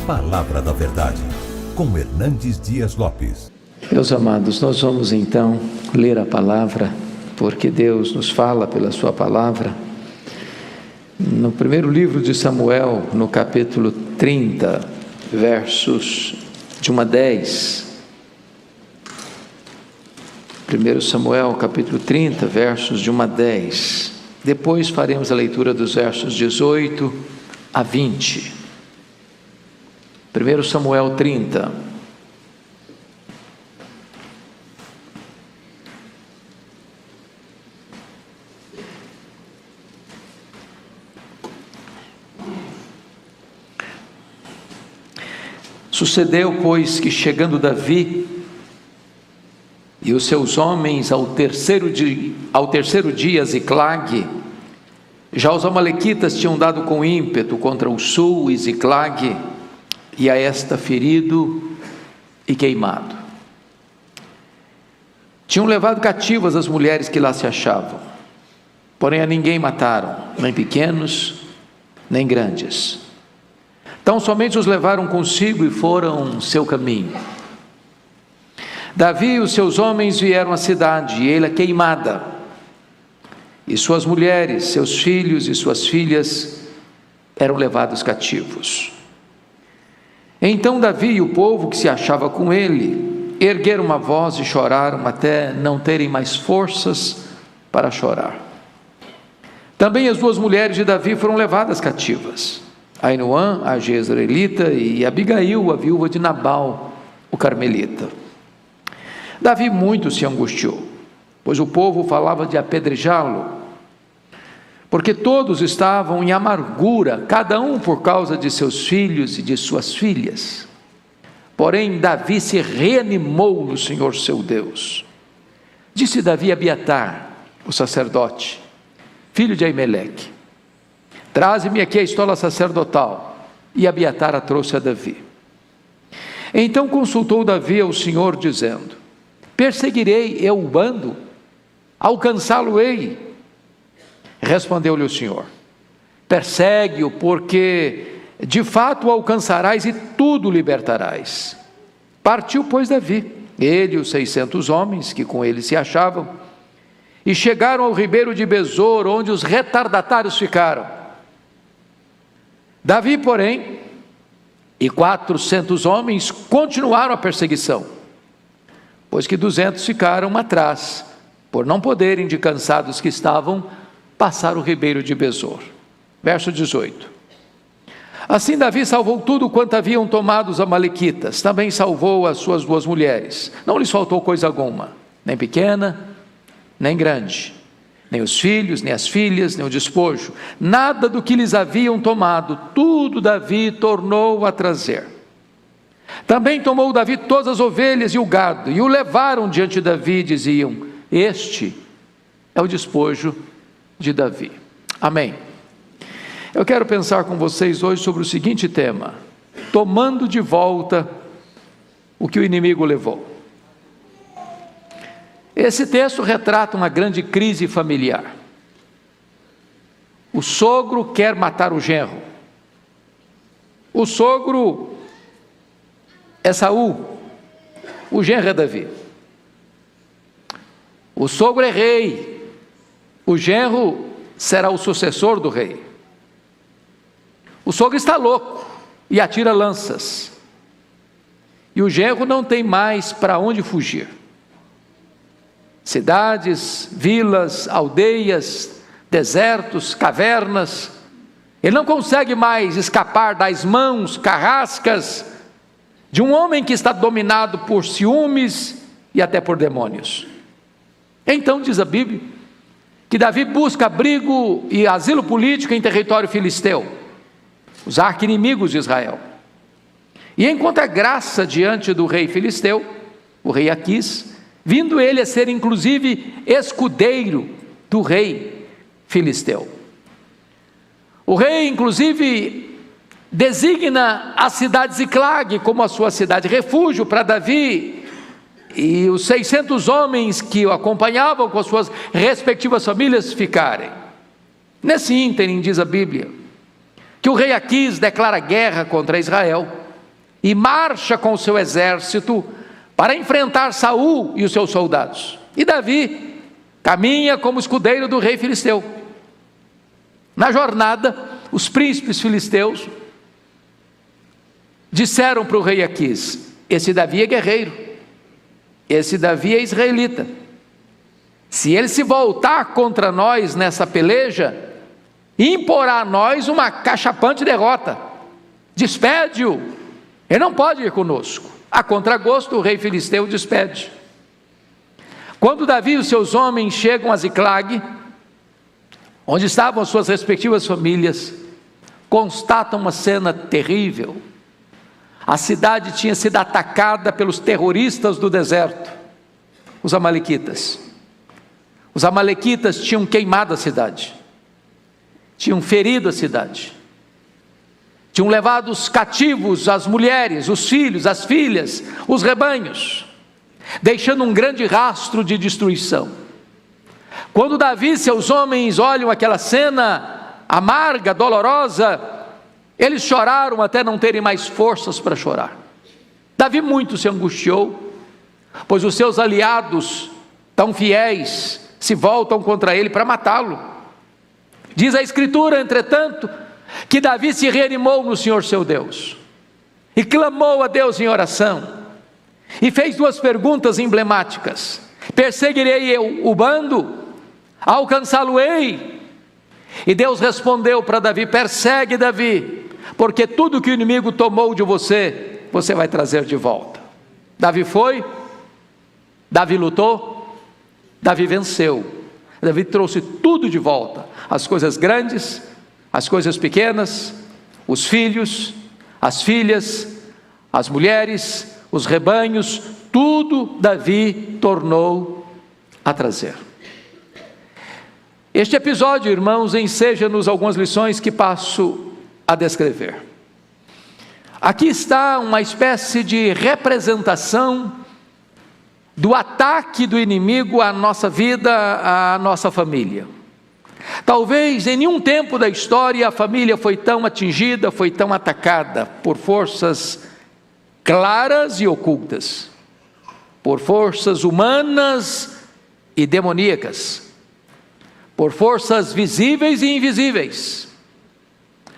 Palavra da Verdade, com Hernandes Dias Lopes. Meus amados, nós vamos então ler a palavra, porque Deus nos fala pela sua palavra. No primeiro livro de Samuel, no capítulo 30, versos de 1 a 10. 1 Samuel, capítulo 30, versos de 1 a 10. Depois faremos a leitura dos versos 18 a 20. 1 Samuel 30. Sucedeu, pois, que chegando Davi e os seus homens ao terceiro dia a Ziclague, já os amalequitas tinham dado com ímpeto contra o sul e Ziclague, e a esta ferido e queimado. Tinham levado cativas as mulheres que lá se achavam, porém a ninguém mataram, nem pequenos, nem grandes. Então somente os levaram consigo e foram seu caminho. Davi e os seus homens vieram à cidade, e ela queimada, e suas mulheres, seus filhos e suas filhas eram levados cativos. Então Davi e o povo que se achava com ele ergueram uma voz e choraram até não terem mais forças para chorar. Também as duas mulheres de Davi foram levadas cativas, Ainoã, a jezreelita, e Abigail, a viúva de Nabal, o carmelita. Davi muito se angustiou, pois o povo falava de apedrejá-lo, porque todos estavam em amargura, cada um por causa de seus filhos e de suas filhas. Porém Davi se reanimou no Senhor seu Deus. Disse Davi a Abiatar, o sacerdote, filho de Aimeleque: traze-me aqui a estola sacerdotal. E Abiatar a trouxe a Davi. Então consultou Davi ao Senhor, dizendo: perseguirei eu o bando? Alcançá-lo-ei? Respondeu-lhe o Senhor: persegue-o, porque de fato o alcançarás e tudo libertarás. Partiu, pois, Davi, ele e os 600 homens que com ele se achavam, e chegaram ao ribeiro de Besor, onde os retardatários ficaram. Davi, porém, e 400 homens continuaram a perseguição, pois que 200 ficaram atrás, por não poderem, de cansados que estavam, passar o ribeiro de Besor. Verso 18. Assim Davi salvou tudo quanto haviam tomado os amalequitas, também salvou as suas duas mulheres. Não lhes faltou coisa alguma, nem pequena, nem grande, nem os filhos, nem as filhas, nem o despojo, nada do que lhes haviam tomado, tudo Davi tornou a trazer. Também tomou Davi todas as ovelhas e o gado, e o levaram diante de Davi, e diziam: este é o despojo de Davi. Amém. Eu quero pensar com vocês hoje sobre o seguinte tema: tomando de volta o que o inimigo levou. Esse texto retrata uma grande crise familiar. O sogro quer matar o genro. O sogro é Saul, o genro é Davi. O sogro é rei, o genro será o sucessor do rei. O sogro está louco e atira lanças, e o genro não tem mais para onde fugir. Cidades, vilas, aldeias, desertos, cavernas, ele não consegue mais escapar das mãos carrascas de um homem que está dominado por ciúmes e até por demônios. Então diz a Bíblia que Davi busca abrigo e asilo político em território filisteu, os arqui-inimigos de Israel, e encontra graça diante do rei filisteu, o rei Aquis, vindo ele a ser inclusive escudeiro do rei filisteu. O rei inclusive designa a cidade Ziclague como a sua cidade refúgio para Davi e os 600 homens que o acompanhavam com as suas respectivas famílias ficarem. Nesse ínterim, diz a Bíblia, que o rei Aquis declara guerra contra Israel e marcha com o seu exército para enfrentar Saul e os seus soldados. E Davi caminha como escudeiro do rei filisteu. Na jornada, os príncipes filisteus disseram para o rei Aquis: esse Davi é guerreiro, esse Davi é israelita. Se ele se voltar contra nós nessa peleja, imporá a nós uma cachapante derrota. Despede-o, ele não pode ir conosco. A contragosto, o rei filisteu despede. Quando Davi e os seus homens chegam a Ziclag, onde estavam as suas respectivas famílias, constatam uma cena terrível. A cidade tinha sido atacada pelos terroristas do deserto, os amalequitas. Os amalequitas tinham queimado a cidade, tinham ferido a cidade, tinham levado os cativos, as mulheres, os filhos, as filhas, os rebanhos, deixando um grande rastro de destruição. Quando Davi e seus homens olham aquela cena amarga, dolorosa, eles choraram até não terem mais forças para chorar. Davi muito se angustiou, pois os seus aliados, tão fiéis, se voltam contra ele para matá-lo. Diz a Escritura, entretanto, que Davi se reanimou no Senhor seu Deus, e clamou a Deus em oração, e fez duas perguntas emblemáticas: perseguirei eu o bando? Alcançá-lo-ei? E Deus respondeu para Davi: persegue, Davi, porque tudo que o inimigo tomou de você, você vai trazer de volta. Davi foi, Davi lutou, Davi venceu. Davi trouxe tudo de volta: as coisas grandes, as coisas pequenas, os filhos, as filhas, as mulheres, os rebanhos, tudo Davi tornou a trazer. Este episódio, irmãos, enseja-nos algumas lições que passo a descrever. Aqui está uma espécie de representação do ataque do inimigo à nossa vida, à nossa família. Talvez em nenhum tempo da história a família foi tão atingida, foi tão atacada por forças claras e ocultas, por forças humanas e demoníacas, por forças visíveis e invisíveis,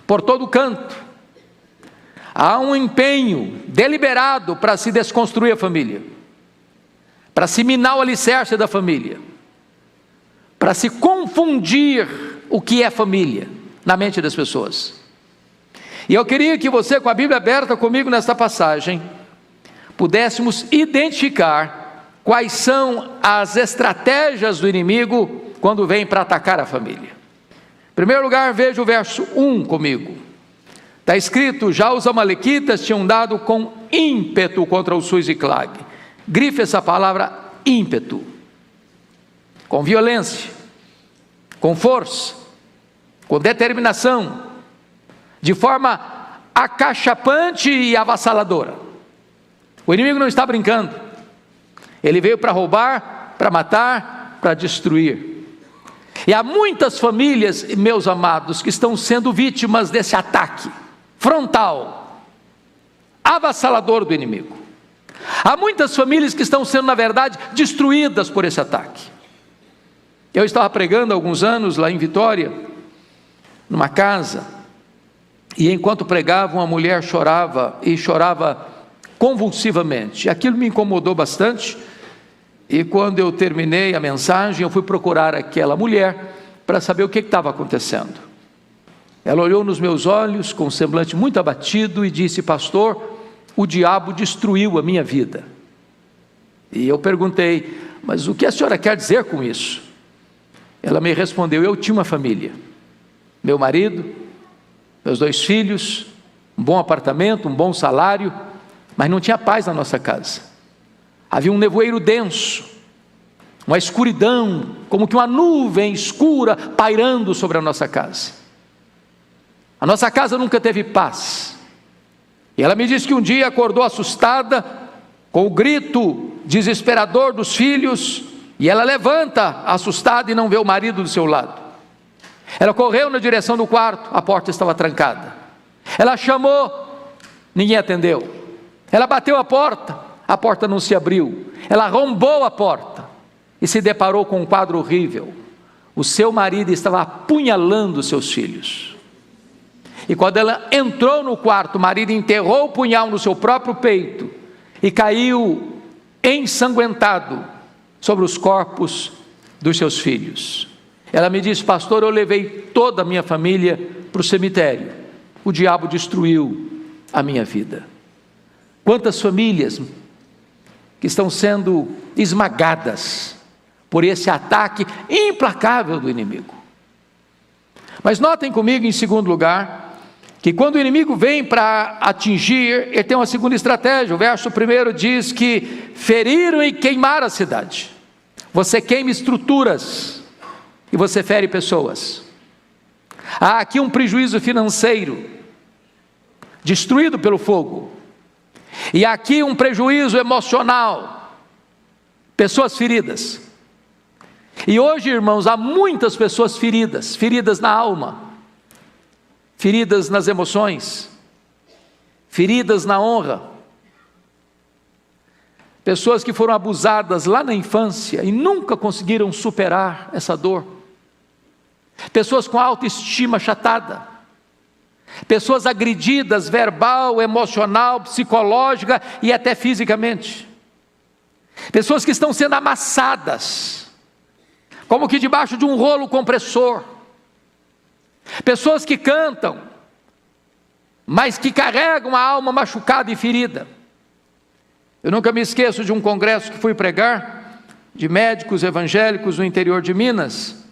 por todo canto. Há um empenho deliberado para se desconstruir a família, para se minar o alicerce da família, para se confundir o que é família na mente das pessoas. E eu queria que você, com a Bíblia aberta comigo nesta passagem, pudéssemos identificar quais são as estratégias do inimigo quando vem para atacar a família. Em primeiro lugar, veja o verso 1 comigo. Está escrito: já os amalequitas tinham dado com ímpeto contra o Ziclag. Grife essa palavra ímpeto. Com violência, com força, com determinação, de forma acachapante e avassaladora. O inimigo não está brincando. Ele veio para roubar, para matar, para destruir. E há muitas famílias, meus amados, que estão sendo vítimas desse ataque frontal, avassalador do inimigo. Há muitas famílias que estão sendo, na verdade, destruídas por esse ataque. Eu estava pregando há alguns anos lá em Vitória, numa casa, e enquanto pregava, uma mulher chorava, e chorava convulsivamente. Aquilo me incomodou bastante, e quando eu terminei a mensagem, eu fui procurar aquela mulher para saber o que estava acontecendo. Ela olhou nos meus olhos com um semblante muito abatido e disse: pastor, o diabo destruiu a minha vida. E eu perguntei: mas o que a senhora quer dizer com isso? Ela me respondeu: eu tinha uma família, meu marido, meus 2 filhos, um bom apartamento, um bom salário, mas não tinha paz na nossa casa. Havia um nevoeiro denso, uma escuridão, como que uma nuvem escura pairando sobre a nossa casa. A nossa casa nunca teve paz. E ela me disse que um dia acordou assustada, com o grito desesperador dos filhos, e ela levanta assustada e não vê o marido do seu lado. Ela correu na direção do quarto, a porta estava trancada. Ela chamou, ninguém atendeu. Ela bateu a porta não se abriu. Ela arrombou a porta e se deparou com um quadro horrível. O seu marido estava apunhalando seus filhos. E quando ela entrou no quarto, o marido enterrou o punhal no seu próprio peito e caiu ensanguentado sobre os corpos dos seus filhos. Ela me disse: pastor, eu levei toda a minha família para o cemitério. O diabo destruiu a minha vida. Quantas famílias que estão sendo esmagadas por esse ataque implacável do inimigo. Mas notem comigo, em segundo lugar, que quando o inimigo vem para atingir, ele tem uma segunda estratégia. O verso 1 diz que feriram e queimaram a cidade. Você queima estruturas e você fere pessoas. Há aqui um prejuízo financeiro, destruído pelo fogo. E aqui um prejuízo emocional, pessoas feridas. E hoje, irmãos, há muitas pessoas feridas, feridas na alma, feridas nas emoções, feridas na honra. Pessoas que foram abusadas lá na infância e nunca conseguiram superar essa dor. Pessoas com autoestima achatada. Pessoas agredidas verbal, emocional, psicológica e até fisicamente. Pessoas que estão sendo amassadas, como que debaixo de um rolo compressor. Pessoas que cantam, mas que carregam a alma machucada e ferida. Eu nunca me esqueço de um congresso que fui pregar, de médicos evangélicos no interior de Minas,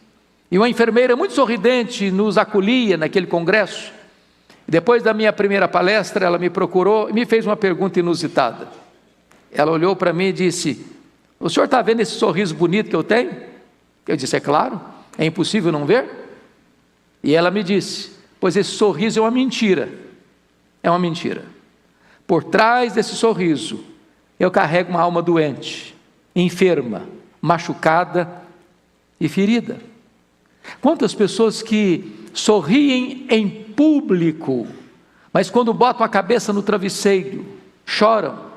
e uma enfermeira muito sorridente nos acolhia naquele congresso. Depois da minha primeira palestra, ela me procurou e me fez uma pergunta inusitada. Ela olhou para mim e disse: o senhor está vendo esse sorriso bonito que eu tenho? Eu disse: é claro, é impossível não ver. E ela me disse: pois esse sorriso é uma mentira. É uma mentira. Por trás desse sorriso, eu carrego uma alma doente, enferma, machucada e ferida. Quantas pessoas que sorriem em público, mas quando botam a cabeça no travesseiro, choram.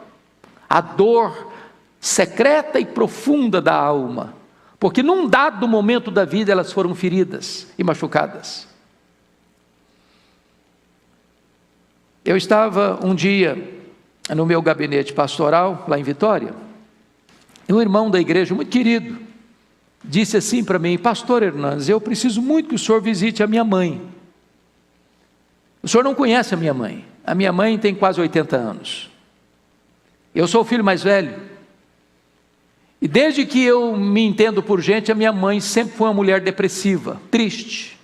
A dor secreta e profunda da alma, porque num dado momento da vida elas foram feridas e machucadas. Eu estava um dia no meu gabinete pastoral, lá em Vitória, e um irmão da igreja muito querido disse assim para mim: pastor Hernandes, eu preciso muito que o senhor visite a minha mãe. O senhor não conhece a minha mãe tem quase 80 anos, eu sou o filho mais velho, e desde que eu me entendo por gente, a minha mãe sempre foi uma mulher depressiva, triste,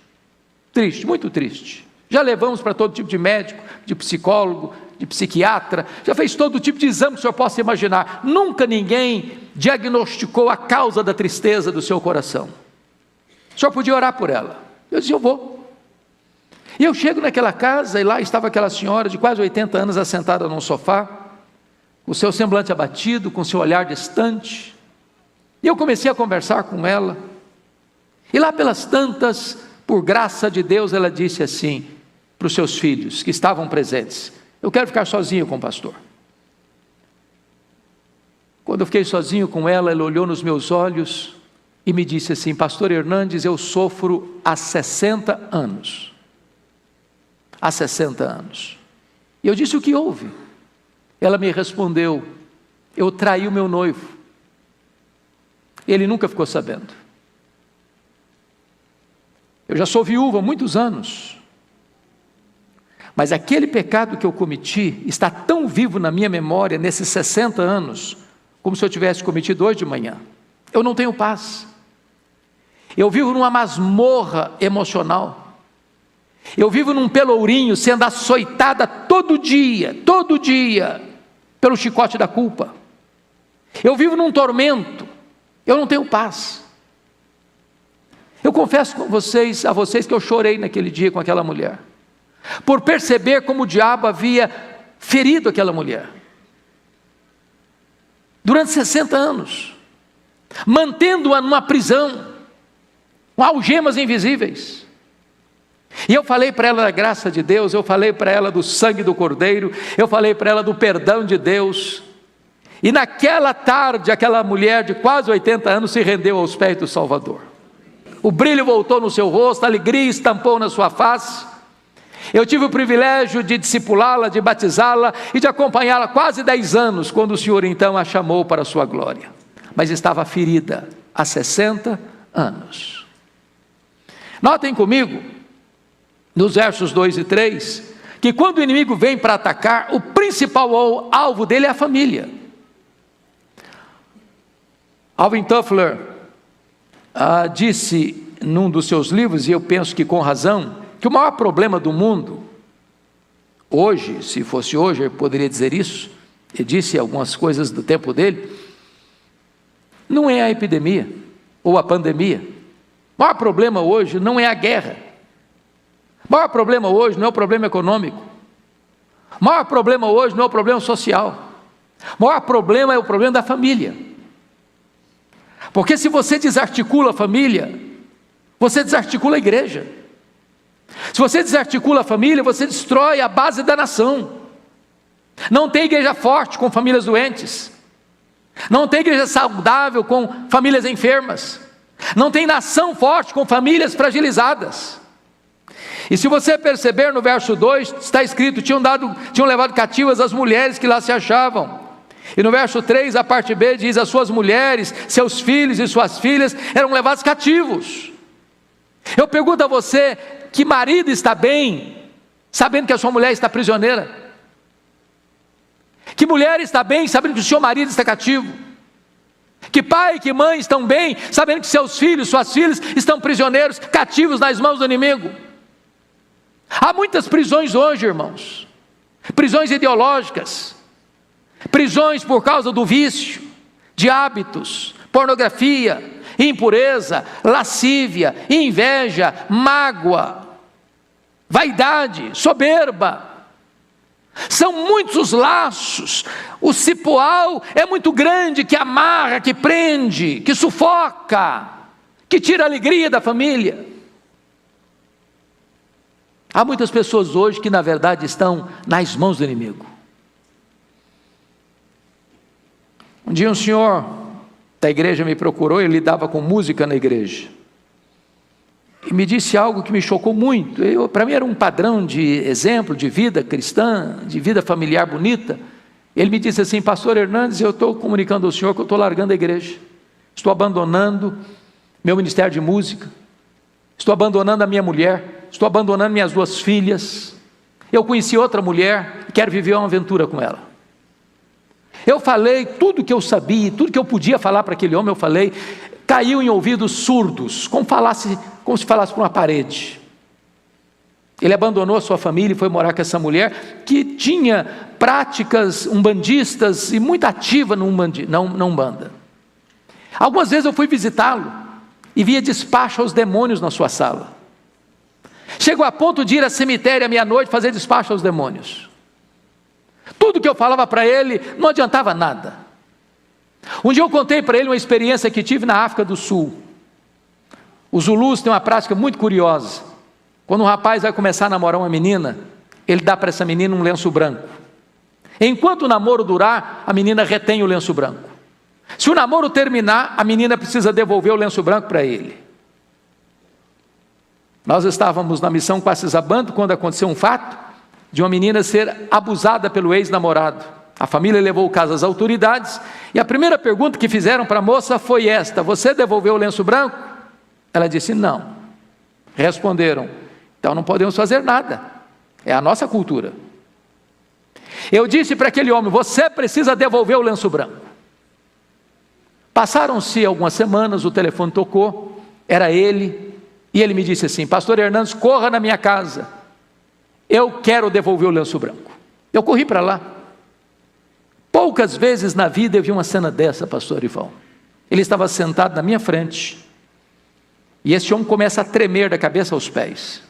muito triste. Já levamos para todo tipo de médico, de psicólogo, de psiquiatra, já fez todo tipo de exame que o senhor possa imaginar. Nunca ninguém diagnosticou a causa da tristeza do seu coração. O senhor podia orar por ela? Eu disse: eu vou. E eu chego naquela casa e lá estava aquela senhora de quase 80 anos assentada num sofá, com o seu semblante abatido, com o seu olhar distante. E eu comecei a conversar com ela. E lá pelas tantas, por graça de Deus, ela disse assim para os seus filhos que estavam presentes: eu quero ficar sozinho com o pastor. Quando eu fiquei sozinho com ela, ela olhou nos meus olhos e me disse assim: pastor Hernandes, eu sofro há 60 anos. Há 60 anos. E eu disse: o que houve? Ela me respondeu: eu traí o meu noivo. Ele nunca ficou sabendo. Eu já sou viúva há muitos anos, mas aquele pecado que eu cometi está tão vivo na minha memória nesses 60 anos, como se eu tivesse cometido hoje de manhã. Eu não tenho paz. Eu vivo numa masmorra emocional. Eu vivo num pelourinho sendo açoitada todo dia, pelo chicote da culpa. Eu vivo num tormento. Eu não tenho paz. Eu confesso a vocês que eu chorei naquele dia com aquela mulher, por perceber como o diabo havia ferido aquela mulher durante 60 anos, mantendo-a numa prisão, com algemas invisíveis. E eu falei para ela da graça de Deus, eu falei para ela do sangue do Cordeiro, eu falei para ela do perdão de Deus. E naquela tarde, aquela mulher de quase 80 anos se rendeu aos pés do Salvador. O brilho voltou no seu rosto, a alegria estampou na sua face. Eu tive o privilégio de discipulá-la, de batizá-la e de acompanhá-la quase 10 anos, quando o Senhor então a chamou para a sua glória. Mas estava ferida há 60 anos. Notem comigo, nos versos 2 e 3, que quando o inimigo vem para atacar, o principal alvo dele é a família. Alvin Toffler disse num dos seus livros, e eu penso que com razão, que o maior problema do mundo, hoje, se fosse hoje, eu poderia dizer isso, ele disse algumas coisas do tempo dele, não é a epidemia, ou a pandemia. O maior problema hoje não é a guerra. O maior problema hoje não é o problema econômico. O maior problema hoje não é o problema social. O maior problema é o problema da família. Porque se você desarticula a família, você desarticula a igreja. Se você desarticula a família, você destrói a base da nação. Não tem igreja forte com famílias doentes. Não tem igreja saudável com famílias enfermas. Não tem nação forte com famílias fragilizadas. E se você perceber no verso 2, está escrito, tinham levado cativas as mulheres que lá se achavam. E no verso 3, a parte B diz, as suas mulheres, seus filhos e suas filhas eram levados cativos. Eu pergunto a você, que marido está bem, sabendo que a sua mulher está prisioneira? Que mulher está bem, sabendo que o seu marido está cativo? Que pai e que mãe estão bem, sabendo que seus filhos, suas filhas estão prisioneiros, cativos nas mãos do inimigo? Há muitas prisões hoje, irmãos, prisões ideológicas, prisões por causa do vício, de hábitos, pornografia, impureza, lascívia, inveja, mágoa, vaidade, soberba. São muitos os laços, o cipoal é muito grande, que amarra, que prende, que sufoca, que tira a alegria da família. Há muitas pessoas hoje que na verdade estão nas mãos do inimigo. Um dia um senhor da igreja me procurou, ele lidava com música na igreja, e me disse algo que me chocou muito. Para mim era um padrão de exemplo de vida cristã, de vida familiar bonita. Ele me disse assim: pastor Hernandes, eu estou comunicando ao senhor que eu estou largando a igreja, estou abandonando meu ministério de música, estou abandonando a minha mulher, estou abandonando minhas 2 filhas, eu conheci outra mulher e quero viver uma aventura com ela. Eu falei tudo que eu sabia, tudo que eu podia falar para aquele homem, eu falei. Caiu em ouvidos surdos, como se falasse para uma parede. Ele abandonou a sua família e foi morar com essa mulher, que tinha práticas umbandistas e muito ativa na Umbanda. Algumas vezes eu fui visitá-lo e via despacho aos demônios na sua sala. Chegou a ponto de ir ao cemitério à meia-noite fazer despacho aos demônios. Tudo que eu falava para ele não adiantava nada. Um dia eu contei para ele uma experiência que tive na África do Sul. Os Zulus têm uma prática muito curiosa. Quando um rapaz vai começar a namorar uma menina, ele dá para essa menina um lenço branco. Enquanto o namoro durar, a menina retém o lenço branco. Se o namoro terminar, a menina precisa devolver o lenço branco para ele. Nós estávamos na missão Quacisabando quando aconteceu um fato de uma menina ser abusada pelo ex-namorado. A família levou o caso às autoridades e a primeira pergunta que fizeram para a moça foi esta: você devolveu o lenço branco? Ela disse não. Responderam: então não podemos fazer nada, é a nossa cultura. Eu disse para aquele homem: você precisa devolver o lenço branco. Passaram-se algumas semanas, o telefone tocou, era ele, e ele me disse assim: pastor Hernandes, corra na minha casa, eu quero devolver o lenço branco. Eu corri para lá. Poucas vezes na vida eu vi uma cena dessa, pastor Ivan. Ele estava sentado na minha frente, e esse homem começa a tremer da cabeça aos pés.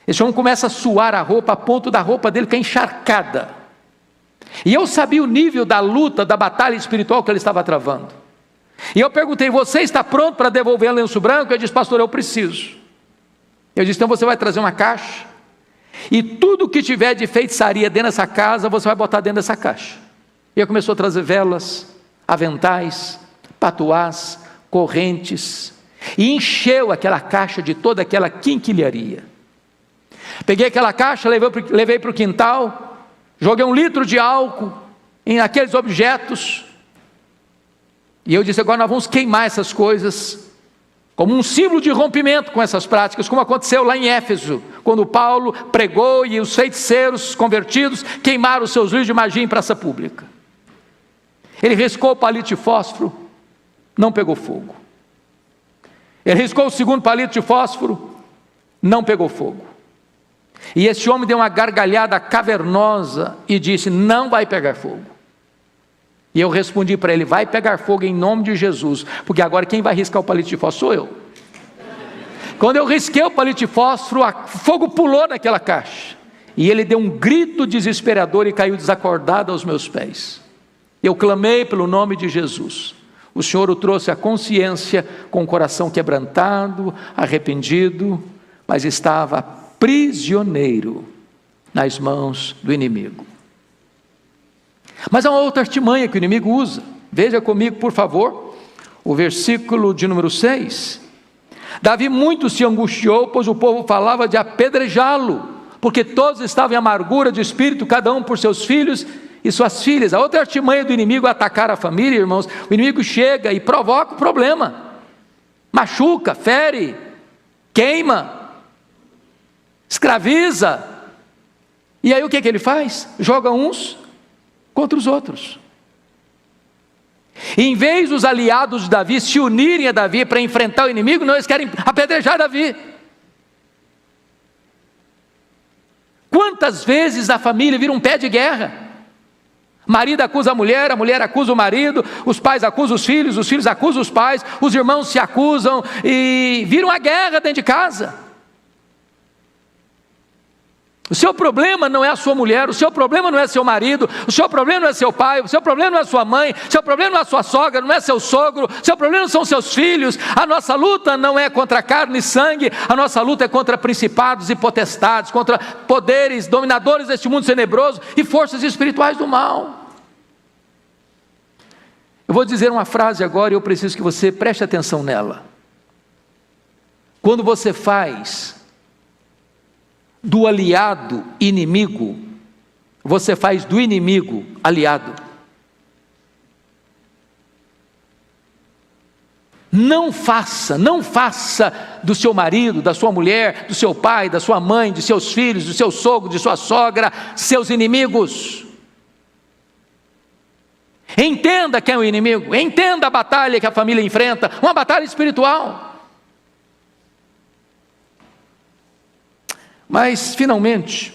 Esse homem começa a suar a roupa, a ponto da roupa dele ficar encharcada. E eu sabia o nível da luta, da batalha espiritual que ele estava travando. E eu perguntei: você está pronto para devolver o lenço branco? Ele disse: pastor, eu preciso. Eu disse: então você vai trazer uma caixa, e tudo que tiver de feitiçaria dentro dessa casa, você vai botar dentro dessa caixa. E ele começou a trazer velas, aventais, patuás, correntes, e encheu aquela caixa de toda aquela quinquilharia. Peguei aquela caixa, levei para o quintal, joguei 1 litro de álcool em aqueles objetos, e eu disse: agora nós vamos queimar essas coisas, como um símbolo de rompimento com essas práticas, como aconteceu lá em Éfeso, quando Paulo pregou e os feiticeiros convertidos queimaram os seus livros de magia em praça pública. Ele riscou o palito de fósforo, não pegou fogo. Ele riscou o segundo palito de fósforo, não pegou fogo. E esse homem deu uma gargalhada cavernosa e disse: não vai pegar fogo. E eu respondi para ele: vai pegar fogo em nome de Jesus, porque agora quem vai riscar o palito de fósforo sou eu. Quando eu risquei o palito de fósforo, o fogo pulou naquela caixa, e ele deu um grito desesperador e caiu desacordado aos meus pés. Eu clamei pelo nome de Jesus. O Senhor o trouxe à consciência com o coração quebrantado, arrependido, mas estava prisioneiro nas mãos do inimigo. Mas há uma outra artimanha que o inimigo usa. Veja comigo, por favor, o versículo de número 6. Davi muito se angustiou, pois o povo falava de apedrejá-lo, porque todos estavam em amargura de espírito, cada um por seus filhos e suas filhas. A outra artimanha do inimigo é atacar a família, irmãos. O inimigo chega e provoca o problema, machuca, fere, queima, escraviza. E aí o que ele faz? Joga uns contra os outros. E em vez dos aliados de Davi se unirem a Davi para enfrentar o inimigo, não, eles querem apedrejar Davi. Quantas vezes a família vira um pé de guerra? Marido acusa a mulher acusa o marido, os pais acusam os filhos acusam os pais, os irmãos se acusam e viram a guerra dentro de casa. O seu problema não é a sua mulher, o seu problema não é seu marido, o seu problema não é seu pai, o seu problema não é sua mãe, o seu problema não é sua sogra, não é seu sogro, o seu problema não são seus filhos. A nossa luta não é contra carne e sangue, a nossa luta é contra principados e potestades, contra poderes, dominadores deste mundo tenebroso e forças espirituais do mal. Eu vou dizer uma frase agora e eu preciso que você preste atenção nela. Quando você faz do aliado inimigo, você faz do inimigo aliado. Não faça do seu marido, da sua mulher, do seu pai, da sua mãe, de seus filhos, do seu sogro, de sua sogra, seus inimigos. Entenda quem é o inimigo, entenda a batalha que a família enfrenta, uma batalha espiritual. Mas, finalmente,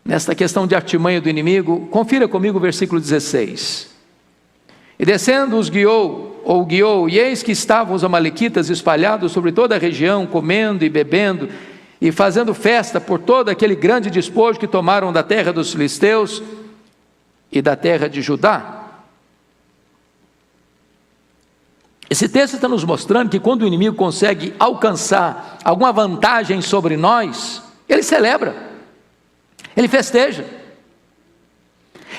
nesta questão de artimanha do inimigo, confira comigo o versículo 16. E descendo os guiou, e eis que estavam os amalequitas espalhados sobre toda a região, comendo e bebendo, e fazendo festa por todo aquele grande despojo que tomaram da terra dos filisteus e da terra de Judá. Esse texto está nos mostrando que quando o inimigo consegue alcançar alguma vantagem sobre nós, ele celebra, ele festeja.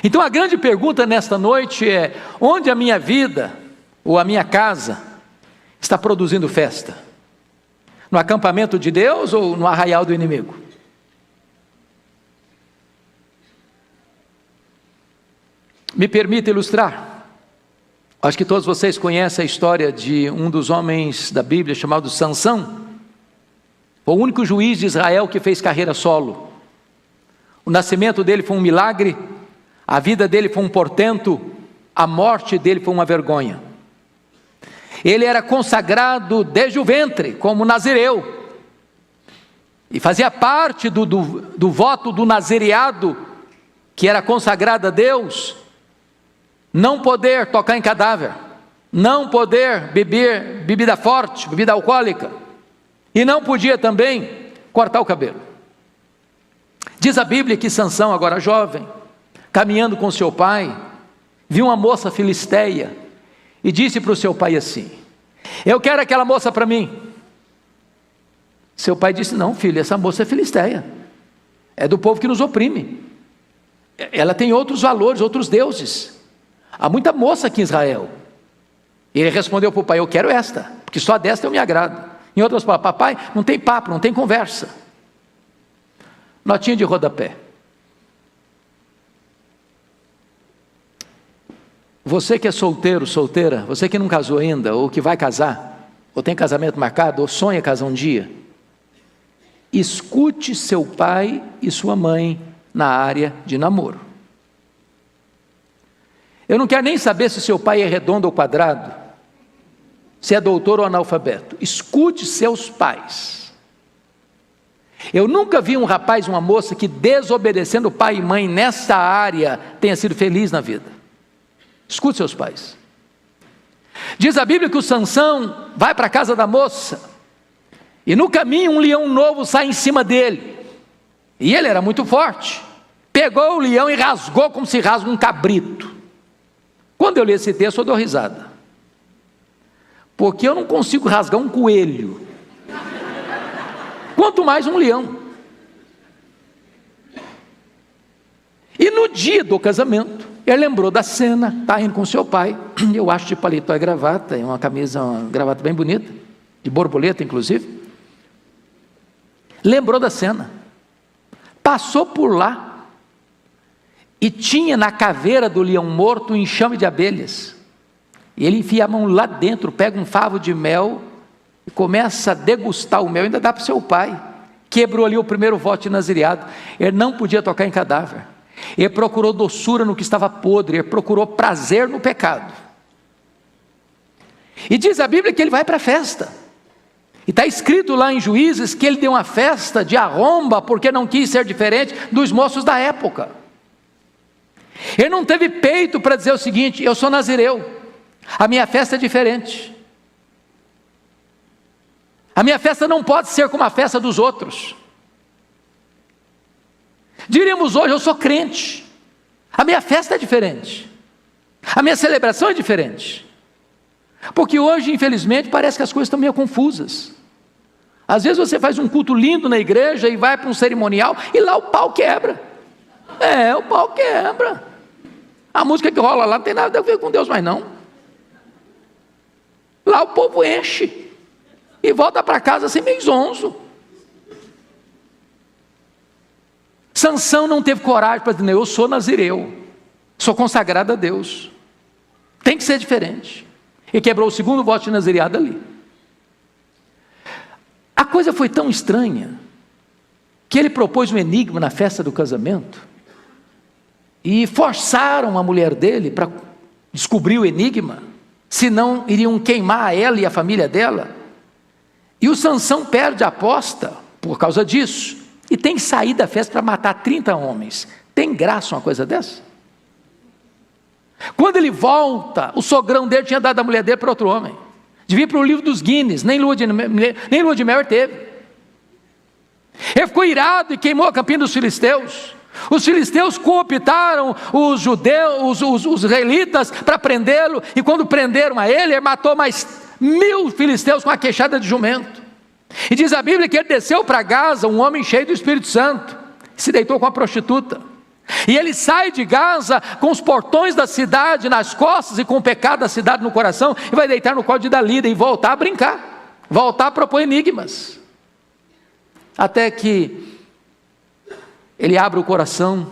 Então a grande pergunta nesta noite é: onde a minha vida ou a minha casa está produzindo festa? No acampamento de Deus ou no arraial do inimigo? Me permita ilustrar. Acho que todos vocês conhecem a história de um dos homens da Bíblia chamado Sansão. Foi o único juiz de Israel que fez carreira solo. O nascimento dele foi um milagre, a vida dele foi um portento, a morte dele foi uma vergonha. Ele era consagrado desde o ventre, como nazireu, e fazia parte do voto do nazireado, que era consagrado a Deus, não poder tocar em cadáver, não poder beber bebida forte, bebida alcoólica, e não podia também cortar o cabelo. Diz a Bíblia que Sansão, agora jovem, caminhando com seu pai, viu uma moça filisteia e disse para o seu pai assim: eu quero aquela moça para mim. Seu pai disse: não, filho, essa moça é filisteia, é do povo que nos oprime, ela tem outros valores, outros deuses, há muita moça aqui em Israel. E ele respondeu para o pai: eu quero esta, porque só desta eu me agrado. Em outras palavras: papai, não tem papo, não tem conversa. Notinha de rodapé: você que é solteiro, solteira, você que não casou ainda, ou que vai casar, ou tem casamento marcado, ou sonha casar um dia, escute seu pai e sua mãe na área de namoro. Eu não quero nem saber se seu pai é redondo ou quadrado, se é doutor ou analfabeto. Escute seus pais. Eu nunca vi um rapaz, uma moça que, desobedecendo pai e mãe nessa área, tenha sido feliz na vida. Escute seus pais. Diz a Bíblia que o Sansão vai para a casa da moça, e no caminho um leão novo sai em cima dele, e ele era muito forte, pegou o leão e rasgou como se rasga um cabrito. Quando eu li esse texto eu dou risada, porque eu não consigo rasgar um coelho, quanto mais um leão. E no dia do casamento, ele lembrou da cena, está indo com seu pai, eu acho de paletó e gravata, é uma camisa, uma gravata bem bonita, de borboleta inclusive. Lembrou da cena, passou por lá, e tinha na caveira do leão morto um enxame de abelhas. E ele enfia a mão lá dentro, pega um favo de mel e começa a degustar o mel. Ainda dá para o seu pai. Quebrou ali o primeiro voto de nazireado. Ele não podia tocar em cadáver. Ele procurou doçura no que estava podre. Ele procurou prazer no pecado. E diz a Bíblia que ele vai para a festa. E está escrito lá em Juízes que ele deu uma festa de arromba, porque não quis ser diferente dos moços da época. Ele não teve peito para dizer o seguinte: eu sou nazireu, a minha festa é diferente, a minha festa não pode ser como a festa dos outros. Diríamos hoje: eu sou crente, a minha festa é diferente, a minha celebração é diferente. Porque hoje, infelizmente, parece que as coisas estão meio confusas. Às vezes você faz um culto lindo na igreja e vai para um cerimonial e lá o pau quebra. O pau quebra. A música que rola lá não tem nada a ver com Deus mais não. Lá o povo enche e volta para casa assim meio zonzo. Sansão não teve coragem para dizer: eu sou nazireu, sou consagrado a Deus, tem que ser diferente. E quebrou o segundo voto de nazireado ali. A coisa foi tão estranha que ele propôs um enigma na festa do casamento, e forçaram a mulher dele para descobrir o enigma, senão iriam queimar ela e a família dela. E o Sansão perde a aposta por causa disso, e tem que sair da festa para matar 30 homens. Tem graça uma coisa dessa? Quando ele volta, o sogrão dele tinha dado a mulher dele para outro homem. Devia ir para o livro dos Guinness, nem lua de mel teve. Ele ficou irado e queimou a campina dos filisteus. Os filisteus cooptaram os judeus, os israelitas, para prendê-lo, e quando prenderam a ele matou mais 1000 filisteus com a queixada de jumento. E diz a Bíblia que ele desceu para Gaza, um homem cheio do Espírito Santo, se deitou com a prostituta. E ele sai de Gaza com os portões da cidade nas costas e com o pecado da cidade no coração, e vai deitar no colo de Dalila e voltar a brincar, voltar a propor enigmas, até que ele abre o coração,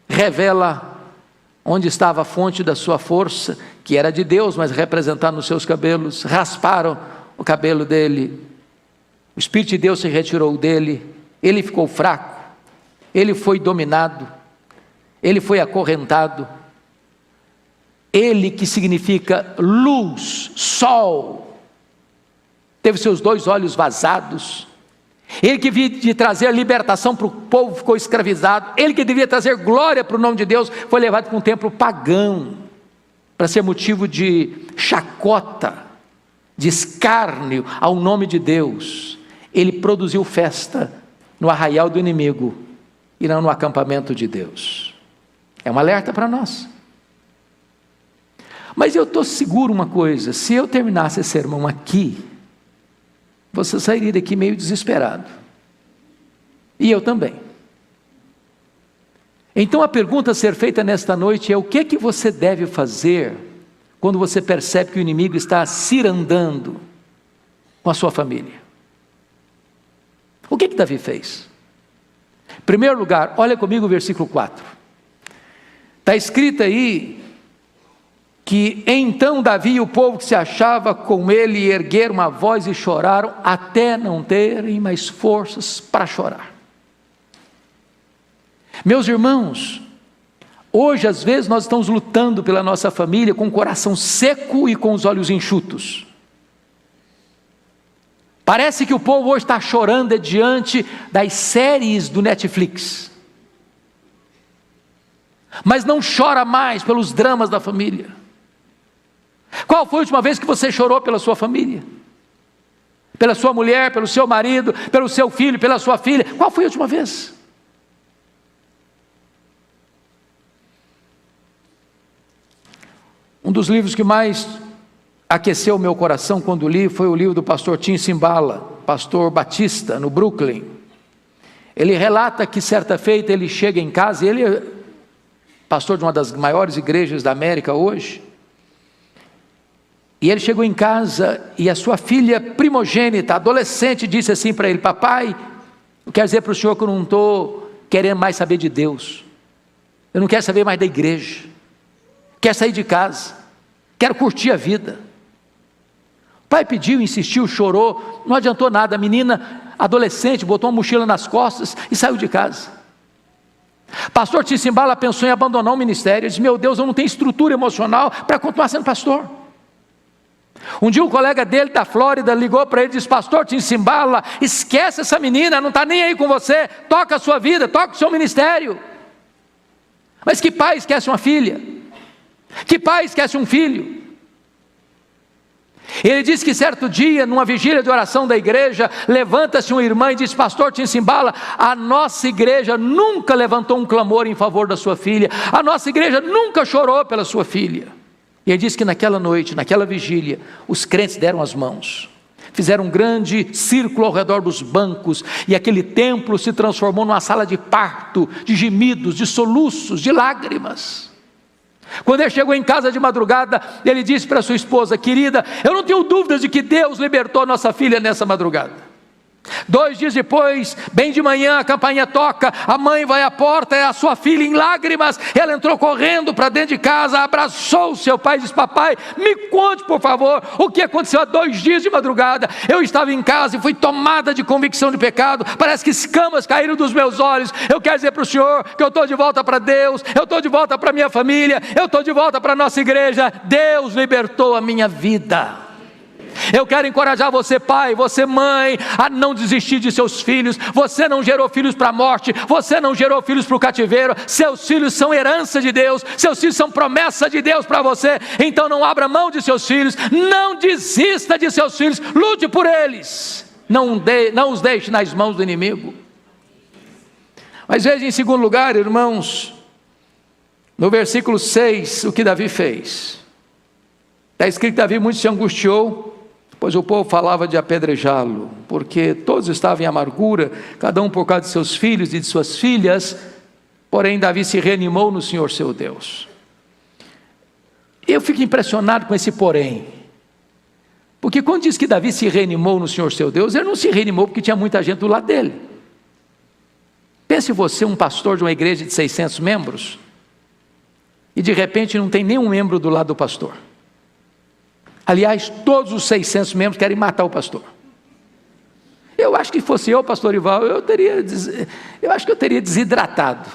revela onde estava a fonte da sua força, que era de Deus, mas representada nos seus cabelos. Rasparam o cabelo dele, o Espírito de Deus se retirou dele, ele ficou fraco, ele foi dominado, ele foi acorrentado. Ele, que significa luz, sol, teve seus 2 olhos vazados. Ele que devia de trazer libertação para o povo, ficou escravizado. Ele que devia trazer glória para o nome de Deus, foi levado para um templo pagão, para ser motivo de chacota, de escárnio ao nome de Deus. Ele produziu festa no arraial do inimigo e não no acampamento de Deus. É um alerta para nós. Mas eu estou seguro uma coisa: se eu terminasse esse sermão aqui, você sairia daqui meio desesperado. E eu também. Então a pergunta a ser feita nesta noite é: o que é que você deve fazer quando você percebe que o inimigo está cirandando com a sua família? O que Davi fez? Em primeiro lugar, olha comigo o versículo 4. Está escrito aí que então Davi e o povo que se achava com ele ergueram uma voz e choraram até não terem mais forças para chorar. Meus irmãos, hoje às vezes nós estamos lutando pela nossa família com o coração seco e com os olhos enxutos. Parece que o povo hoje está chorando diante das séries do Netflix, mas não chora mais pelos dramas da família. Qual foi a última vez que você chorou pela sua família? Pela sua mulher, pelo seu marido, pelo seu filho, pela sua filha? Qual foi a última vez? Um dos livros que mais aqueceu o meu coração quando li foi o livro do pastor Tim Cymbala, pastor batista no Brooklyn. Ele relata que certa feita ele chega em casa, e ele é pastor de uma das maiores igrejas da América hoje, e ele chegou em casa e a sua filha primogênita, adolescente, disse assim para ele: papai, eu quero dizer para o senhor que eu não estou querendo mais saber de Deus, eu não quero saber mais da igreja, quero sair de casa, quero curtir a vida. O pai pediu, insistiu, chorou, não adiantou nada. A menina adolescente botou uma mochila nas costas e saiu de casa. Pastor Tim Cymbala pensou em abandonar o ministério. Ele disse: meu Deus, eu não tenho estrutura emocional para continuar sendo pastor. Um dia um colega dele da Flórida ligou para ele e disse: pastor Tim Cymbala, esquece essa menina, não está nem aí com você, toca a sua vida, toca o seu ministério. Mas que pai esquece uma filha? Que pai esquece um filho? Ele disse que certo dia, numa vigília de oração da igreja, levanta-se uma irmã e diz: pastor Tim Cymbala, a nossa igreja nunca levantou um clamor em favor da sua filha, a nossa igreja nunca chorou pela sua filha. E ele disse que naquela noite, naquela vigília, os crentes deram as mãos, fizeram um grande círculo ao redor dos bancos, e aquele templo se transformou numa sala de parto, de gemidos, de soluços, de lágrimas. Quando ele chegou em casa de madrugada, ele disse para sua esposa: querida, eu não tenho dúvidas de que Deus libertou a nossa filha nessa madrugada. 2 dias depois, bem de manhã, a campainha toca, a mãe vai à porta, é a sua filha em lágrimas. Ela entrou correndo para dentro de casa, abraçou o seu pai e disse: papai, me conte por favor, o que aconteceu há 2 dias de madrugada. Eu estava em casa e fui tomada de convicção de pecado, parece que escamas caíram dos meus olhos. Eu quero dizer para o senhor que eu estou de volta para Deus, eu estou de volta para minha família, eu estou de volta para a nossa igreja. Deus libertou a minha vida. Eu quero encorajar você, pai, você, mãe, a não desistir de seus filhos. Você não gerou filhos para a morte, você não gerou filhos para o cativeiro. Seus filhos são herança de Deus, seus filhos são promessa de Deus para você. Então não abra mão de seus filhos, não desista de seus filhos, lute por eles, não os deixe nas mãos do inimigo. Mas veja em segundo lugar, irmãos, no versículo 6, o que Davi fez. Está escrito que Davi muito se angustiou, pois o povo falava de apedrejá-lo, porque todos estavam em amargura, cada um por causa de seus filhos e de suas filhas. Porém Davi se reanimou no Senhor seu Deus. Eu fico impressionado com esse porém, porque quando diz que Davi se reanimou no Senhor seu Deus, ele não se reanimou porque tinha muita gente do lado dele. Pense você, um pastor de uma igreja de 600 membros, e de repente não tem nenhum membro do lado do pastor. Aliás, todos os 600 membros querem matar o pastor. Eu acho que fosse eu, pastor Ival, eu acho que eu teria desidratado.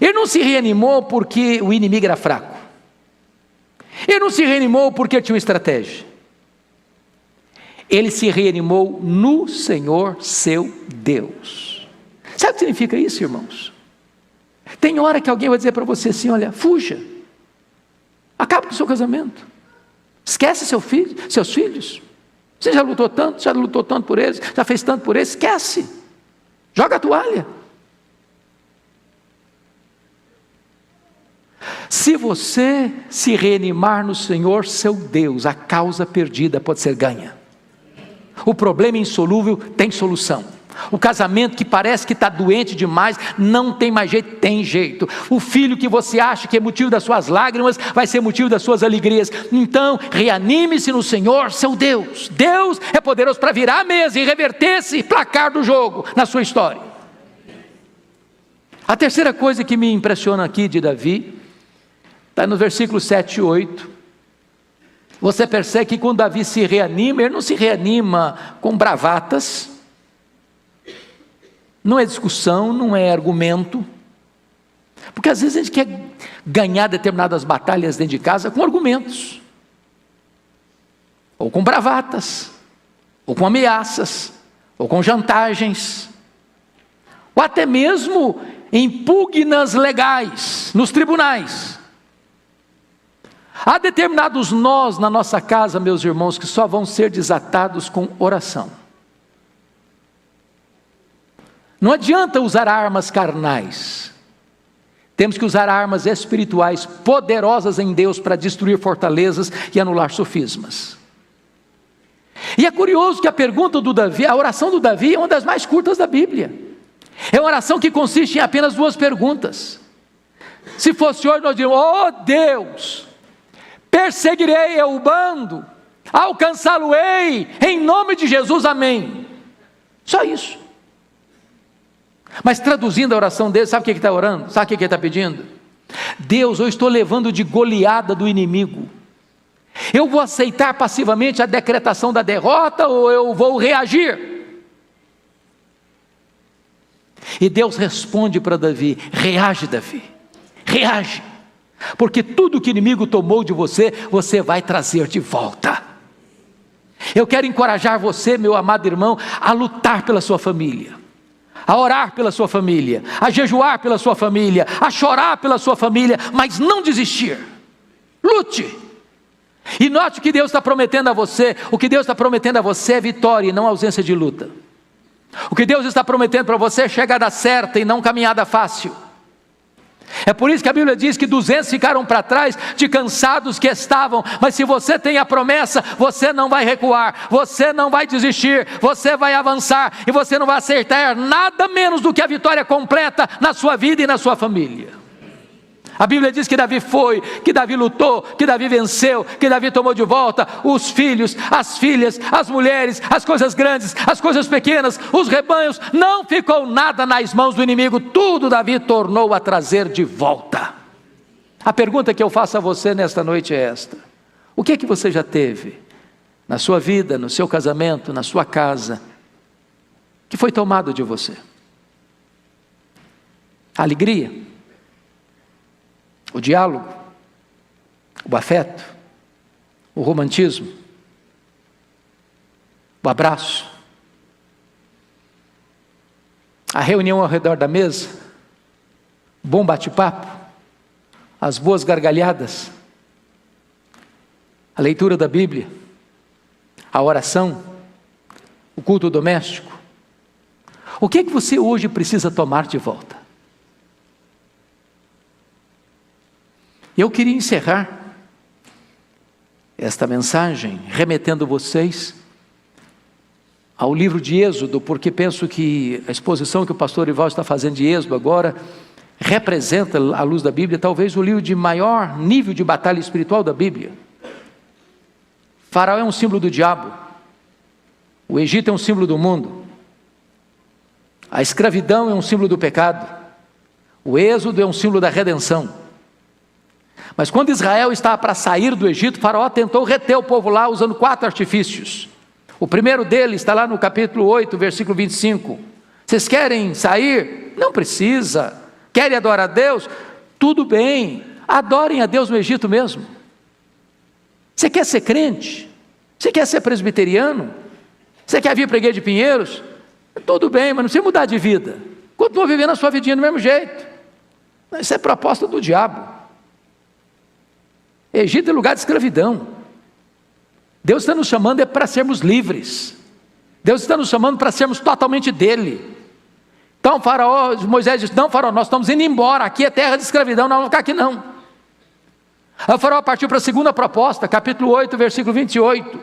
Ele não se reanimou porque o inimigo era fraco. Ele não se reanimou porque tinha uma estratégia. Ele se reanimou no Senhor seu Deus. Sabe o que significa isso, irmãos? Tem hora que alguém vai dizer para você assim: olha, fuja. Acaba com o seu casamento, esquece seus filhos, você já lutou tanto por eles, já fez tanto por eles, esquece, joga a toalha. Se você se reanimar no Senhor, seu Deus, a causa perdida pode ser ganha. O problema insolúvel tem solução. O casamento que parece que está doente demais, não tem mais jeito, tem jeito. O filho que você acha que é motivo das suas lágrimas, vai ser motivo das suas alegrias. Então, reanime-se no Senhor, seu Deus. Deus é poderoso para virar a mesa e reverter esse placar do jogo na sua história. A terceira coisa que me impressiona aqui de Davi, está nos versículos 7 e 8. Você percebe que quando Davi se reanima, ele não se reanima com bravatas, não é discussão, não é argumento, porque às vezes a gente quer ganhar determinadas batalhas dentro de casa com argumentos, ou com bravatas, ou com ameaças, ou com chantagens, ou até mesmo em pugnas legais, nos tribunais. Há determinados nós na nossa casa, meus irmãos, que só vão ser desatados com oração. Não adianta usar armas carnais, temos que usar armas espirituais poderosas em Deus para destruir fortalezas e anular sofismas. E é curioso que a pergunta do Davi, a oração do Davi é uma das mais curtas da Bíblia. É uma oração que consiste em apenas 2 perguntas. Se fosse hoje nós diríamos: oh Deus, perseguirei eu o bando, alcançá-lo-ei, em nome de Jesus, amém. Só isso. Mas traduzindo a oração dele, sabe o que ele está orando? Sabe o que ele está pedindo? Deus, eu estou levando de goleada do inimigo. Eu vou aceitar passivamente a decretação da derrota ou eu vou reagir? E Deus responde para Davi: reage, Davi, reage, porque tudo que o inimigo tomou de você, você vai trazer de volta. Eu quero encorajar você, meu amado irmão, a lutar pela sua família, a orar pela sua família, a jejuar pela sua família, a chorar pela sua família, mas não desistir. Lute. E note o que Deus está prometendo a você. O que Deus está prometendo a você é vitória e não ausência de luta. O que Deus está prometendo para você é chegada certa e não caminhada fácil. É por isso que a Bíblia diz que 200 ficaram para trás de cansados que estavam. Mas se você tem a promessa, você não vai recuar, você não vai desistir, você vai avançar e você não vai aceitar nada menos do que a vitória completa na sua vida e na sua família. A Bíblia diz que Davi foi, que Davi lutou, que Davi venceu, que Davi tomou de volta os filhos, as filhas, as mulheres, as coisas grandes, as coisas pequenas, os rebanhos. Não ficou nada nas mãos do inimigo, tudo Davi tornou a trazer de volta. A pergunta que eu faço a você nesta noite é esta: o que é que você já teve na sua vida, no seu casamento, na sua casa, que foi tomado de você? A alegria? O diálogo, o afeto, o romantismo, o abraço, a reunião ao redor da mesa, bom bate-papo, as boas gargalhadas, a leitura da Bíblia, a oração, o culto doméstico. O que é que você hoje precisa tomar de volta? Eu queria encerrar esta mensagem remetendo vocês ao livro de Êxodo, porque penso que a exposição que o pastor Ival está fazendo de Êxodo agora representa, à luz da Bíblia, talvez o livro de maior nível de batalha espiritual da Bíblia. Faraó é um símbolo do diabo, o Egito é um símbolo do mundo, a escravidão é um símbolo do pecado, o Êxodo é um símbolo da redenção. Mas quando Israel estava para sair do Egito, Faraó tentou reter o povo lá usando 4 artifícios. O primeiro deles está lá no capítulo 8, versículo 25. Vocês querem sair? Não precisa. Querem adorar a Deus? Tudo bem, adorem a Deus no Egito mesmo. Você quer ser crente? Você quer ser presbiteriano? Você quer vir para a Igreja de Pinheiros? Tudo bem, mas não precisa mudar de vida. Continua vivendo a sua vidinha do mesmo jeito. Isso é proposta do diabo. Egito é lugar de escravidão. Deus está nos chamando para sermos livres. Deus está nos chamando para sermos totalmente dele. Então Moisés disse: não, Faraó, nós estamos indo embora, aqui é terra de escravidão, não vamos ficar aqui não. Aí o faraó partiu para a segunda proposta, capítulo 8, versículo 28.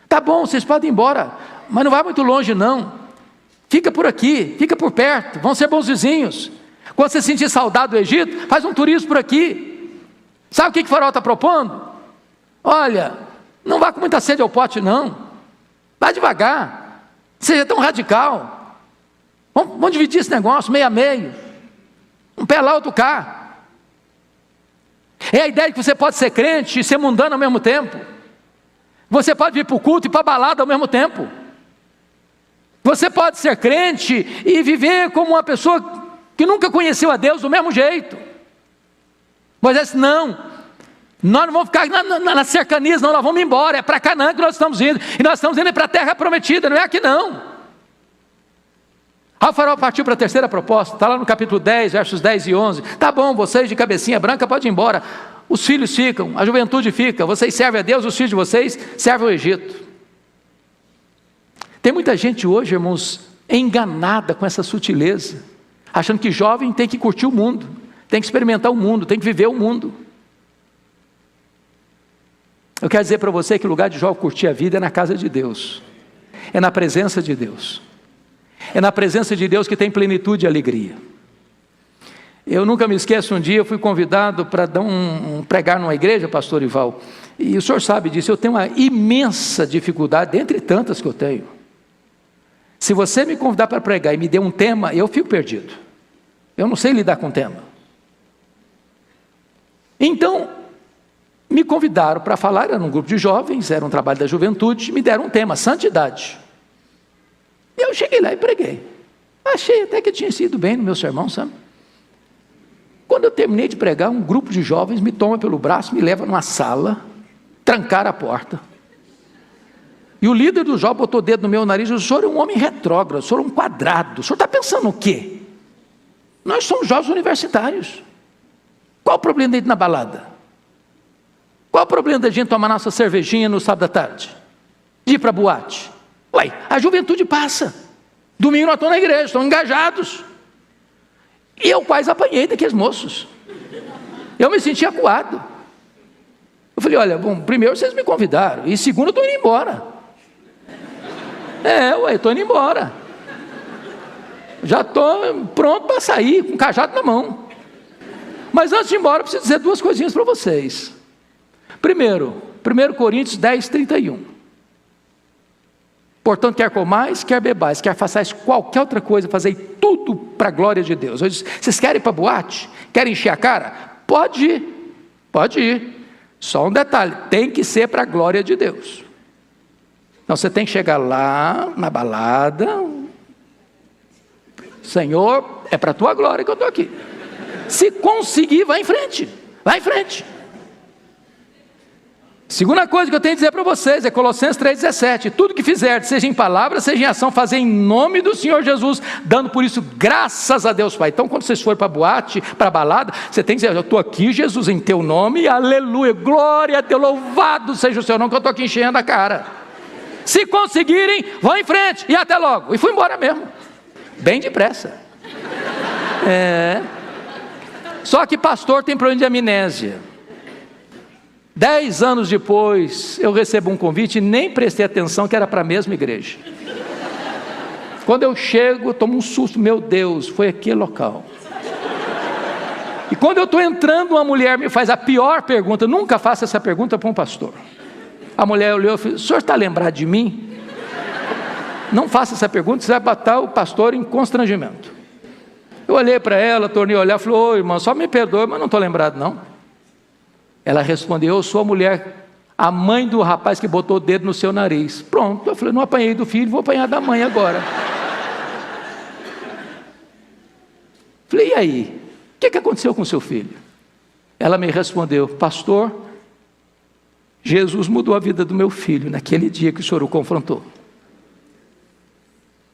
Tá bom, vocês podem ir embora, mas não vai muito longe não. Fica por aqui, fica por perto, vão ser bons vizinhos. Quando você sentir saudade do Egito, faz um turismo por aqui. Sabe o que o faraó está propondo? Olha, não vá com muita sede ao pote não. Vá devagar, seja tão radical. Vamos dividir esse negócio meio a meio. Um pé lá, outro cá. É a ideia de que você pode ser crente e ser mundano ao mesmo tempo. Você pode vir para o culto e para a balada ao mesmo tempo. Você pode ser crente e viver como uma pessoa que nunca conheceu a Deus do mesmo jeito. Moisés disse, não, nós não vamos ficar nas cercanias, não, nós vamos embora, é para Canaã que nós estamos indo, e nós estamos indo para a terra prometida, não é aqui não. Aí o faraó partiu para a terceira proposta, está lá no capítulo 10, versos 10 e 11, tá bom, vocês de cabecinha branca podem ir embora, os filhos ficam, a juventude fica, vocês servem a Deus, os filhos de vocês servem ao Egito. Tem muita gente hoje, irmãos, enganada com essa sutileza, achando que jovem tem que curtir o mundo, tem que experimentar o mundo, tem que viver o mundo. Eu quero dizer para você que o lugar de jovem curtir a vida é na casa de Deus, é na presença de Deus, é na presença de Deus que tem plenitude e alegria. Eu nunca me esqueço, um dia eu fui convidado para dar pregar numa igreja, pastor Ival, e o senhor sabe disso, eu tenho uma imensa dificuldade, dentre tantas que eu tenho. Se você me convidar para pregar e me der um tema, eu fico perdido. Eu não sei lidar com tema. Então, me convidaram para falar, era num grupo de jovens, era um trabalho da juventude, me deram um tema, santidade. E eu cheguei lá e preguei. Achei até que tinha sido bem no meu sermão, sabe? Quando eu terminei de pregar, um grupo de jovens me toma pelo braço, me leva numa sala, trancaram a porta. E o líder do jovem botou o dedo no meu nariz e disse, o senhor é um homem retrógrado, o senhor é um quadrado, o senhor está pensando o quê? Nós somos jovens universitários. Qual o problema de ir na balada? Qual o problema da gente tomar nossa cervejinha no sábado à tarde? De ir para a boate? Ué, a juventude passa. Domingo nós estamos na igreja, estão engajados. E eu quase apanhei daqueles moços. Eu me senti acuado. Eu falei, olha, bom, primeiro vocês me convidaram, e segundo eu estou indo embora. Estou indo embora. Já estou pronto para sair, com o cajado na mão. Mas antes de ir embora, eu preciso dizer duas coisinhas para vocês. Primeiro, 1 Coríntios 10, 31. Portanto, quer comais, quer bebais, quer façais qualquer outra coisa, fazei tudo para a glória de Deus. Eu disse, vocês querem ir para a boate? Querem encher a cara? Pode ir. Só um detalhe, tem que ser para a glória de Deus. Então você tem que chegar lá, na balada, Senhor, é para a tua glória que eu estou aqui. Se conseguir, vai em frente. Segunda coisa que eu tenho a dizer para vocês é Colossenses 3,17. Tudo que fizerdes, seja em palavra, seja em ação, fazer em nome do Senhor Jesus, dando por isso graças a Deus Pai. Então quando vocês forem para a boate, para a balada, você tem que dizer, eu estou aqui, Jesus, em teu nome, aleluia, glória a Deus, louvado seja o seu nome, que eu estou aqui enchendo a cara. Se conseguirem, vão em frente, e até logo. E fui embora mesmo, bem depressa. Só que pastor tem problema de amnésia. 10 anos depois, eu recebo um convite e nem prestei atenção que era para a mesma igreja. Quando eu chego, eu tomo um susto, meu Deus, foi aquele local. E quando eu estou entrando, uma mulher me faz a pior pergunta, nunca faça essa pergunta para um pastor. A mulher olhou e falou, o senhor está lembrado de mim? Não faça essa pergunta, você vai botar o pastor em constrangimento. Eu olhei para ela, tornei a olhar, falei, ô irmã, só me perdoe, mas não estou lembrado não. Ela respondeu, eu sou a mulher, a mãe do rapaz que botou o dedo no seu nariz. Pronto, eu falei, não apanhei do filho, vou apanhar da mãe agora. Falei, e aí? O que aconteceu com seu filho? Ela me respondeu, pastor, Jesus mudou a vida do meu filho naquele dia que o senhor o confrontou.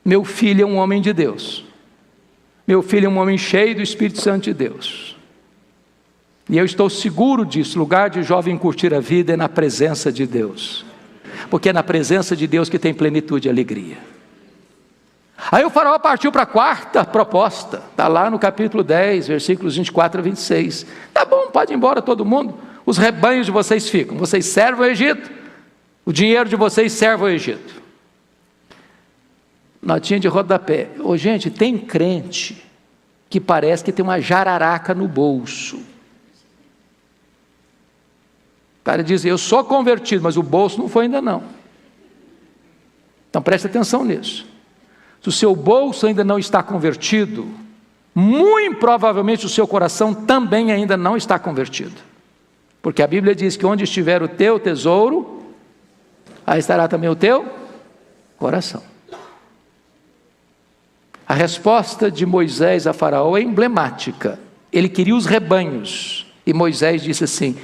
Meu filho é um homem de Deus. Meu filho é um homem cheio do Espírito Santo de Deus. E eu estou seguro disso, lugar de jovem curtir a vida é na presença de Deus. Porque é na presença de Deus que tem plenitude e alegria. Aí o faraó partiu para a quarta proposta. Está lá no capítulo 10, versículos 24 a 26. Tá bom, pode ir embora todo mundo. os rebanhos de vocês ficam. Vocês servem o Egito, o dinheiro de vocês serve o Egito. Notinha de rodapé. Ô, gente, tem crente que parece que tem uma jararaca no bolso. O cara diz, eu sou convertido, mas o bolso não foi ainda não. Então preste atenção nisso. Se o seu bolso ainda não está convertido, muito provavelmente o seu coração também ainda não está convertido. Porque a Bíblia diz que onde estiver o teu tesouro, aí estará também o teu coração. A resposta de Moisés a Faraó é emblemática. Ele queria os rebanhos. E Moisés disse assim,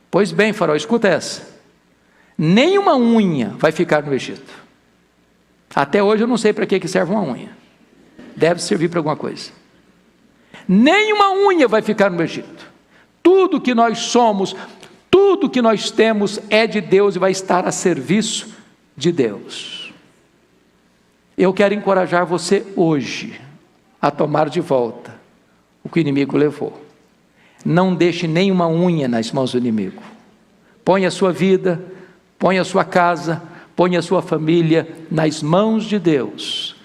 pois bem, Faraó, escuta essa. Nem uma unha vai ficar no Egito. Até hoje eu não sei para que serve uma unha. Deve servir para alguma coisa. Nem uma unha vai ficar no Egito. Tudo que nós somos, tudo que nós temos é de Deus e vai estar a serviço de Deus. Eu quero encorajar você hoje a tomar de volta o que o inimigo levou. Não deixe nenhuma unha nas mãos do inimigo. Põe a sua vida, põe a sua casa, põe a sua família nas mãos de Deus.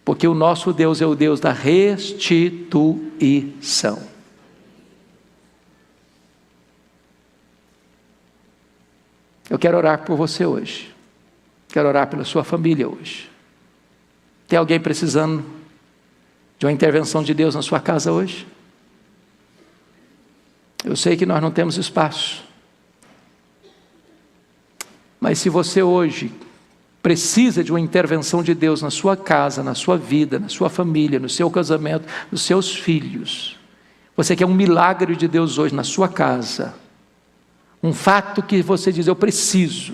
Porque o nosso Deus é o Deus da restituição. Eu quero orar por você hoje. Quero orar pela sua família hoje. Tem alguém precisando de uma intervenção de Deus na sua casa hoje? Eu sei que nós não temos espaço. Mas se você hoje precisa de uma intervenção de Deus na sua casa, na sua vida, na sua família, no seu casamento, nos seus filhos, você quer um milagre de Deus hoje na sua casa, um fato que você diz, eu preciso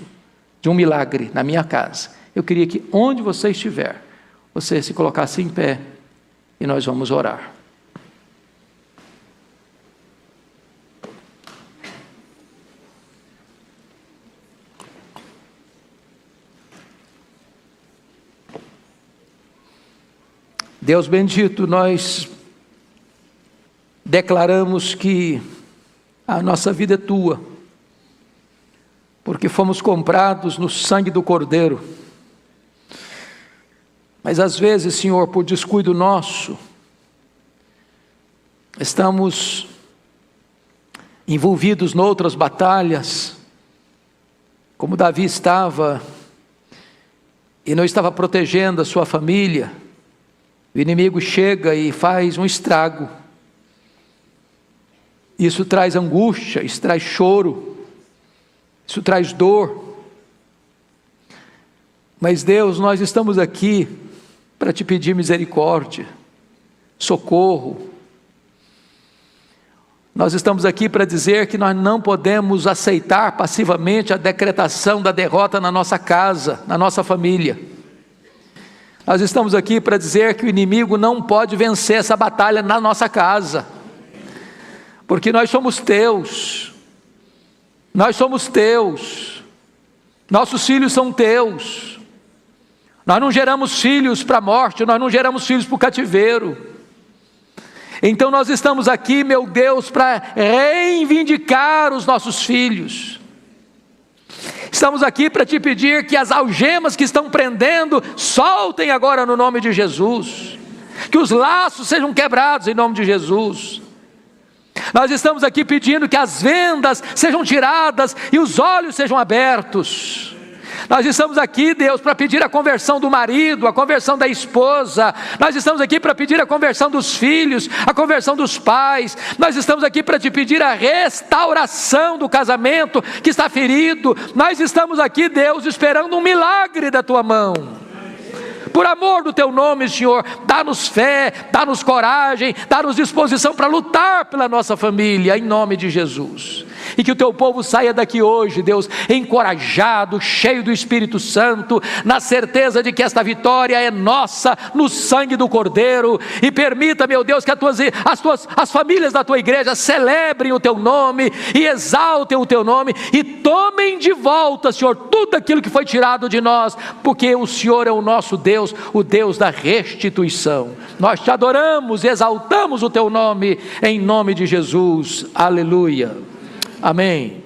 de um milagre na minha casa. Eu queria que onde você estiver, você se colocasse em pé e nós vamos orar. Deus bendito, nós declaramos que a nossa vida é tua, porque fomos comprados no sangue do Cordeiro. Mas às vezes, Senhor, por descuido nosso, estamos envolvidos noutras batalhas, como Davi estava, e não estava protegendo a sua família. O inimigo chega e faz um estrago. Isso traz angústia, isso traz choro, isso traz dor. Mas Deus, nós estamos aqui para te pedir misericórdia, socorro. Nós estamos aqui para dizer que nós não podemos aceitar passivamente a decretação da derrota na nossa casa, na nossa família. Nós estamos aqui para dizer que o inimigo não pode vencer essa batalha na nossa casa, porque nós somos teus, nossos filhos são teus. Nós não geramos filhos para a morte, nós não geramos filhos para o cativeiro. Então nós estamos aqui, meu Deus, para reivindicar os nossos filhos. Estamos aqui para te pedir que as algemas que estão prendendo, soltem agora no nome de Jesus. Que os laços sejam quebrados em nome de Jesus. Nós estamos aqui pedindo que as vendas sejam tiradas e os olhos sejam abertos. Nós estamos aqui, Deus, para pedir a conversão do marido, a conversão da esposa. Nós estamos aqui para pedir a conversão dos filhos, a conversão dos pais. Nós estamos aqui para te pedir a restauração do casamento que está ferido. Nós estamos aqui, Deus, esperando um milagre da tua mão. Por amor do teu nome, Senhor, dá-nos fé, dá-nos coragem, dá-nos disposição para lutar pela nossa família, em nome de Jesus. E que o teu povo saia daqui hoje, Deus, encorajado, cheio do Espírito Santo, na certeza de que esta vitória é nossa, no sangue do Cordeiro. E permita, meu Deus, que as famílias da tua igreja celebrem o teu nome e exaltem o teu nome e tomem de volta, Senhor, tudo aquilo que foi tirado de nós, porque o Senhor é o nosso Deus, o Deus da restituição. Nós te adoramos e exaltamos o teu nome, em nome de Jesus. Aleluia. Amém.